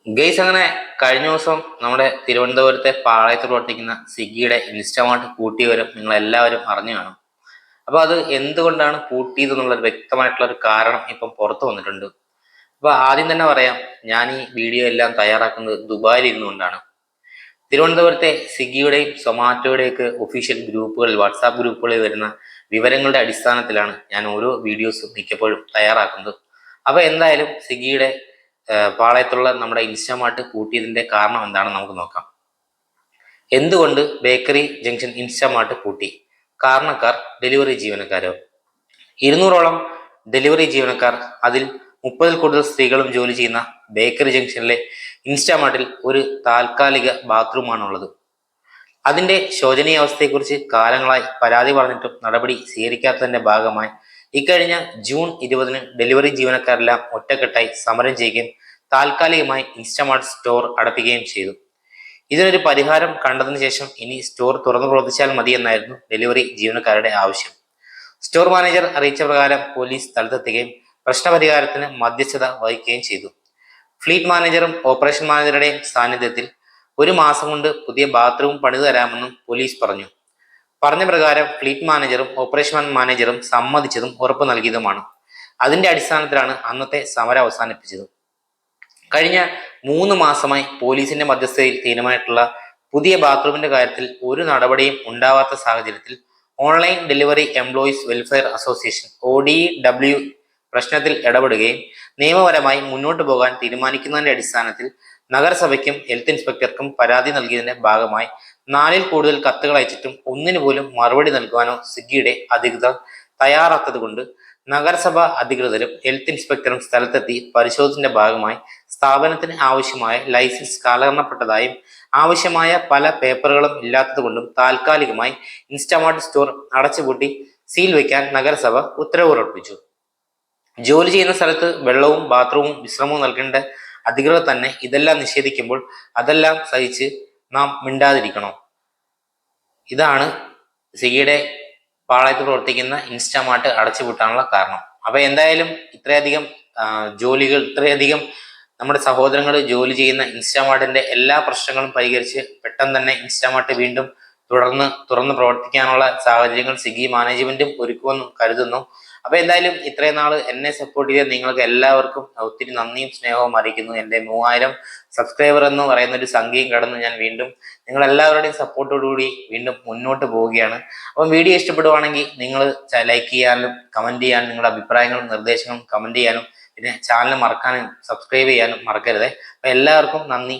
Guys അങ്ങനെ കഴിഞ്ഞ ദിവസം നമ്മുടെ തിരുവനന്തപുരത്തെ പാളയത്ത് പ്രവർത്തിക്കുന്ന സ്വിഗ്ഗിയുടെ ഇൻസ്റ്റാമാർട്ട് പൂട്ടിയ വിവരം നിങ്ങൾ എല്ലാവരും അറിഞ്ഞു കാണും. അപ്പൊ അത് എന്തുകൊണ്ടാണ് പൂട്ടിയത് എന്നുള്ള വ്യക്തമായിട്ടുള്ള ഒരു കാരണം ഇപ്പം പുറത്തു വന്നിട്ടുണ്ട്. അപ്പൊ ആദ്യം തന്നെ പറയാം, ഞാൻ ഈ വീഡിയോ എല്ലാം തയ്യാറാക്കുന്നത് ദുബായിൽ ഇരുന്നുകൊണ്ടാണ്. തിരുവനന്തപുരത്തെ സ്വിഗ്ഗിയുടെയും സൊമാറ്റോയുടെയൊക്കെ ഒഫീഷ്യൽ ഗ്രൂപ്പുകളിൽ, വാട്സാപ്പ് ഗ്രൂപ്പുകളിൽ വരുന്ന വിവരങ്ങളുടെ അടിസ്ഥാനത്തിലാണ് ഞാൻ ഓരോ വീഡിയോസും മിക്കപ്പോഴും തയ്യാറാക്കുന്നത്. അപ്പൊ എന്തായാലും സ്വിഗ്ഗിയുടെ പാളയത്തുള്ള നമ്മുടെ ഇൻസ്റ്റാമാർട്ട് പൂട്ടിയതിന്റെ കാരണം എന്താണെന്ന് നമുക്ക് നോക്കാം. എന്തുകൊണ്ട് ബേക്കറി ജംഗ്ഷൻ ഇൻസ്റ്റാമാർട്ട് പൂട്ടി? കാരണക്കാർ ഡെലിവറി ജീവനക്കാരോ? 200ഓളം ഡെലിവറി ജീവനക്കാർ, അതിൽ 30-ൽ കൂടുതൽ സ്ത്രീകളും ജോലി ചെയ്യുന്ന ബേക്കറി ജംഗ്ഷനിലെ ഇൻസ്റ്റാമാർട്ടിൽ ഒരു താൽക്കാലിക ബാത്റൂമാണുള്ളത്. അതിന്റെ ശോചനീയാവസ്ഥയെക്കുറിച്ച് കാലങ്ങളായി പരാതി പറഞ്ഞിട്ടും നടപടി സ്വീകരിക്കാത്തതിന്റെ ഭാഗമായി ഇക്കഴിഞ്ഞ ജൂൺ 20-ന് ഡെലിവറി ജീവനക്കാരെല്ലാം ഒറ്റക്കെട്ടായി സമരം ചെയ്യുകയും താൽക്കാലികമായി ഇൻസ്റ്റാമാർട്ട് സ്റ്റോർ അടപ്പിക്കുകയും ചെയ്തു. ഇതിനൊരു പരിഹാരം കണ്ടതിനു ശേഷം ഇനി സ്റ്റോർ തുറന്നു പ്രവർത്തിച്ചാൽ മതിയെന്നായിരുന്നു ഡെലിവറി ജീവനക്കാരുടെ ആവശ്യം. സ്റ്റോർ മാനേജർ അറിയിച്ച പ്രകാരം പോലീസ് സ്ഥലത്തെത്തുകയും പ്രശ്നപരിഹാരത്തിന് മധ്യസ്ഥത വഹിക്കുകയും ചെയ്തു. ഫ്ലീറ്റ് മാനേജറും ഓപ്പറേഷൻ മാനേജറുടെയും സാന്നിധ്യത്തിൽ 1 മാസം കൊണ്ട് പുതിയ ബാത്റൂം പണിതു തരാമെന്നും പോലീസ് പറഞ്ഞു. പറഞ്ഞ പ്രകാരം ഫ്ലീറ്റ് മാനേജറും ഓപ്പറേഷൻ മാനേജറും സമ്മതിച്ചതും ഉറപ്പ് നൽകിയതുമാണ്. അതിന്റെ അടിസ്ഥാനത്തിലാണ് അന്നത്തെ സമരം അവസാനിപ്പിച്ചത്. കഴിഞ്ഞ 3 മാസമായി പോലീസിന്റെ മധ്യസ്ഥതയിൽ തീരുമാനിച്ചിട്ടുള്ള പുതിയ ബാത്റൂമിന്റെ കാര്യത്തിൽ ഒരു നടപടിയും ഉണ്ടാവാത്ത സാഹചര്യത്തിൽ online delivery employees welfare association ODW പ്രശ്നത്തിൽ ഇടപെടുകയും നിയമപരമായി മുന്നോട്ട് പോകാൻ തീരുമാനിക്കുന്നതിന്റെ അടിസ്ഥാനത്തിൽ നഗരസഭയ്ക്കും ഹെൽത്ത് ഇൻസ്പെക്ടർക്കും പരാതി നൽകിയതിന്റെ ഭാഗമായി 4-ൽ കൂടുതൽ കത്തുകൾ അയച്ചിട്ടും ഒന്നിനു പോലും മറുപടി നൽകുവാനോ സ്വിഗ്ഗിയുടെ അധികൃതർ തയ്യാറാത്തത് കൊണ്ട് നഗരസഭ അധികൃതരും ഹെൽത്ത് ഇൻസ്പെക്ടറും സ്ഥലത്തെത്തി പരിശോധനയുടെ ഭാഗമായി സ്ഥാപനത്തിന് ആവശ്യമായ ലൈസൻസ് കാലഹരണപ്പെട്ടതായും ആവശ്യമായ പല പേപ്പറുകളും ഇല്ലാത്തതുകൊണ്ടും താൽക്കാലികമായി ഇൻസ്റ്റാമാർട്ട് സ്റ്റോർ അടച്ചുപൂട്ടി സീൽ വയ്ക്കാൻ നഗരസഭ ഉത്തരവ് പുറപ്പെടുവിച്ചു. ജോലി ചെയ്യുന്ന സ്ഥലത്ത് വെള്ളവും ബാത്റൂമും വിശ്രമവും നൽകേണ്ട അധികൃതർ തന്നെ ഇതെല്ലാം നിഷേധിക്കുമ്പോൾ അതെല്ലാം സഹിച്ച് നാം മിണ്ടാതിരിക്കണോ? ഇതാണ് സ്വിഗ്ഗിയുടെ പാളയത്ത് പ്രവർത്തിക്കുന്ന ഇൻസ്റ്റാമാർട്ട് അടച്ചുപൂട്ടാനുള്ള കാരണം. അപ്പൊ എന്തായാലും ഇത്രയധികം നമ്മുടെ സഹോദരങ്ങൾ ജോലി ചെയ്യുന്ന ഇൻസ്റ്റാമാർട്ടിന്റെ എല്ലാ പ്രശ്നങ്ങളും പരിഹരിച്ച് പെട്ടെന്ന് തന്നെ ഇൻസ്റ്റാമാർട്ട് വീണ്ടും തുറന്ന് പ്രവർത്തിക്കാനുള്ള സാഹചര്യങ്ങൾ സ്വിഗ്ഗി മാനേജ്മെന്റും ഒരുക്കുമെന്നും കരുതുന്നു. അപ്പൊ എന്തായാലും ഇത്രയും നാൾ എന്നെ സപ്പോർട്ട് ചെയ്ത നിങ്ങൾക്ക് എല്ലാവർക്കും ഒത്തിരി നന്ദിയും സ്നേഹവും അറിയിക്കുന്നു. എൻ്റെ 3000 സബ്സ്ക്രൈബർ എന്ന് പറയുന്ന ഒരു സംഖ്യയും കടന്ന് ഞാൻ വീണ്ടും നിങ്ങൾ എല്ലാവരുടെയും സപ്പോർട്ടോടുകൂടി വീണ്ടും മുന്നോട്ട് പോവുകയാണ്. അപ്പം വീഡിയോ ഇഷ്ടപ്പെടുവാണെങ്കിൽ നിങ്ങൾ ലൈക്ക് ചെയ്യാനും കമന്റ് ചെയ്യാനും നിങ്ങളുടെ അഭിപ്രായങ്ങളും നിർദ്ദേശങ്ങളും കമന്റ് ചെയ്യാനും പിന്നെ ചാനൽ മറക്കാനും സബ്സ്ക്രൈബ് ചെയ്യാനും മറക്കരുത്. അപ്പൊ എല്ലാവർക്കും നന്ദി.